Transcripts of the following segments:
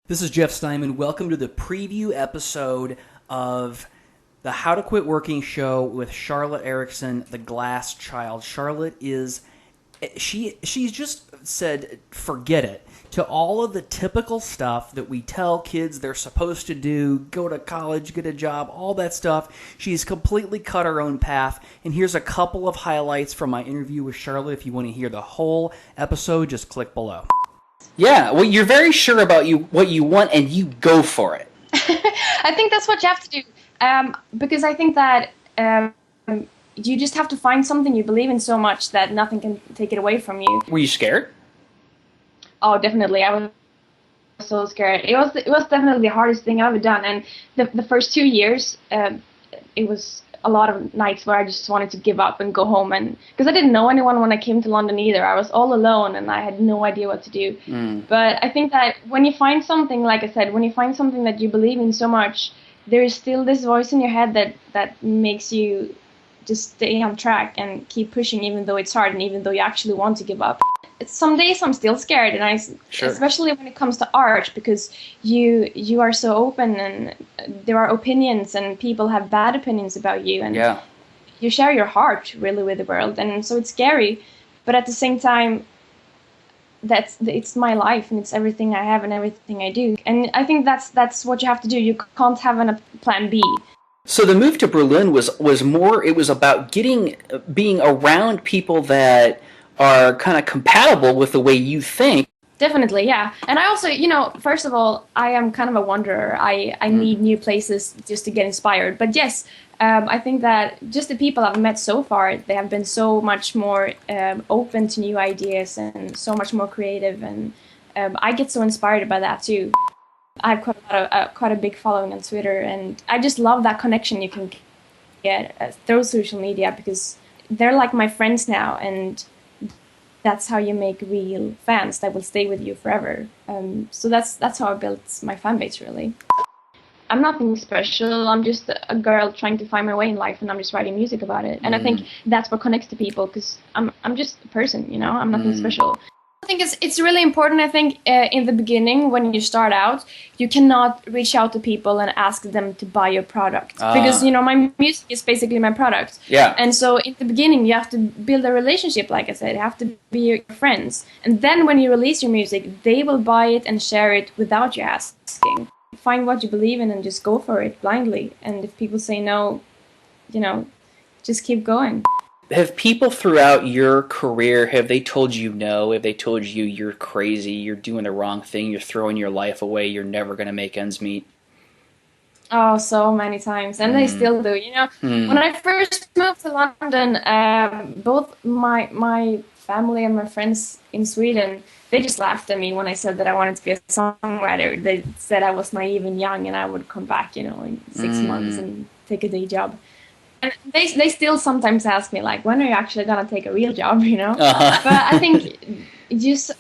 This is Jeff Steinman. Welcome to the preview episode of the How to Quit Working show with Charlotte Erickson, the Glass Child. Charlotte she's just said, forget it, to all of the typical stuff that we tell kids they're supposed to do, go to college, get a job, all that stuff. She's completely cut her own path. And here's a couple of highlights from my interview with Charlotte. If you want to hear the whole episode, just click below. Yeah, well, you're very sure about what you want, and you go for it. I think that's what you have to do, because I think that you just have to find something you believe in so much that nothing can take it away from you. Were you scared? Oh, definitely. I was so scared. It was definitely the hardest thing I've ever done, and the first 2 years, it was a lot of nights where I just wanted to give up and go home, and because I didn't know anyone when I came to London either. I was all alone and I had no idea what to do. But I think that when you find something, like I said, when you find something that you believe in so much, there is still this voice in your head that makes you just stay on track and keep pushing even though it's hard and even though you actually want to give up. Some days I'm still scared, and especially when it comes to art, because you are so open and there are opinions and people have bad opinions about you, and you share your heart really with the world, and so it's scary, but at the same time it's my life and it's everything I have and everything I do, and I think that's what you have to do. You can't have a plan B. So the move to Berlin was more, it was about being around people that are kind of compatible with the way you think. Definitely, yeah. And I also, first of all, I am kind of a wanderer. I need new places just to get inspired. But yes, I think that just the people I've met so far, they have been so much more open to new ideas and so much more creative. And I get so inspired by that too. I have quite a big following on Twitter, and I just love that connection you can get through social media, because they're like my friends now, and that's how you make real fans that will stay with you forever. So that's how I built my fan base, really. I'm nothing special. I'm just a girl trying to find my way in life, and I'm just writing music about it. And I think that's what connects to people, because I'm just a person, I'm nothing special. I think it's really important. I think in the beginning, when you start out, you cannot reach out to people and ask them to buy your product, because my music is basically my product. Yeah. And so in the beginning, you have to build a relationship. Like I said, you have to be your friends, and then when you release your music, they will buy it and share it without you asking. Find what you believe in and just go for it blindly. And if people say no, just keep going. Have people throughout your career, have they told you no? Have they told you you're crazy, you're doing the wrong thing, you're throwing your life away, you're never going to make ends meet? Oh, so many times. And they still do. When I first moved to London, both my family and my friends in Sweden, they just laughed at me when I said that I wanted to be a songwriter. They said I was naive and young, and I would come back, in 6 months and take a day job. And they still sometimes ask me, like, when are you actually going to take a real job, But I think just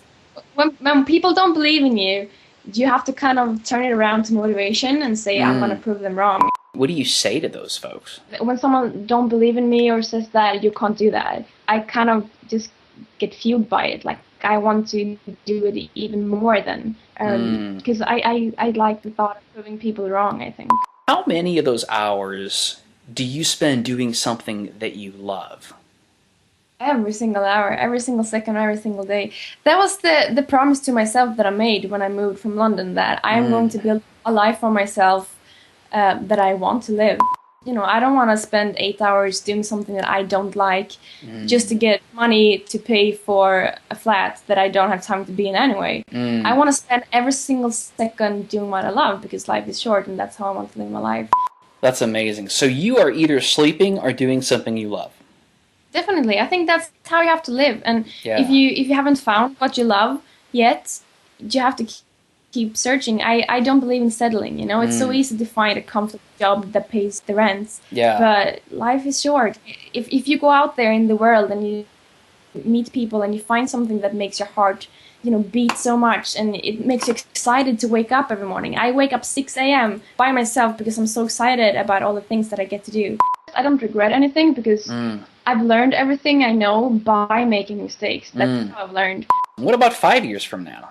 when people don't believe in you, you have to kind of turn it around to motivation and say, I'm going to prove them wrong. What do you say to those folks? When someone don't believe in me or says that you can't do that, I kind of just get fueled by it. Like, I want to do it even more than, because I like the thought of proving people wrong, I think. How many of those hours do you spend doing something that you love? Every single hour, every single second, every single day. That was the promise to myself that I made when I moved from London, that I'm going to build a life for myself that I want to live. I don't want to spend 8 hours doing something that I don't like just to get money to pay for a flat that I don't have time to be in anyway. I want to spend every single second doing what I love, because life is short, and that's how I want to live my life. That's amazing. So you are either sleeping or doing something you love. Definitely. I think that's how you have to live. And if you haven't found what you love yet, you have to keep searching. I don't believe in settling, It's so easy to find a comfortable job that pays the rent. Yeah. But life is short. If you go out there in the world and you meet people and you find something that makes your heart beat so much, and it makes you excited to wake up every morning. I wake up 6 a.m. by myself because I'm so excited about all the things that I get to do. I don't regret anything, because I've learned everything I know by making mistakes. That's how I've learned. What about 5 years from now?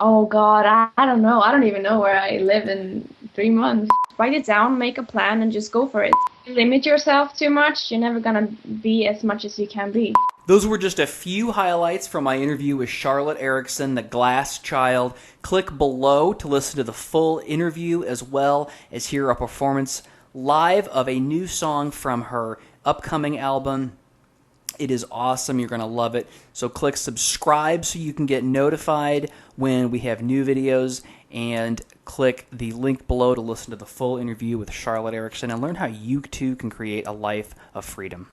Oh God, I don't know. I don't even know where I live in 3 months. Write it down, make a plan, and just go for it. Limit yourself too much, you're never gonna be as much as you can be. Those were just a few highlights from my interview with Charlotte Erickson, the Glass Child. Click below to listen to the full interview, as well as hear a performance live of a new song from her upcoming album. It is awesome. You're going to love it. So click subscribe so you can get notified when we have new videos, and click the link below to listen to the full interview with Charlotte Erickson and learn how you too can create a life of freedom.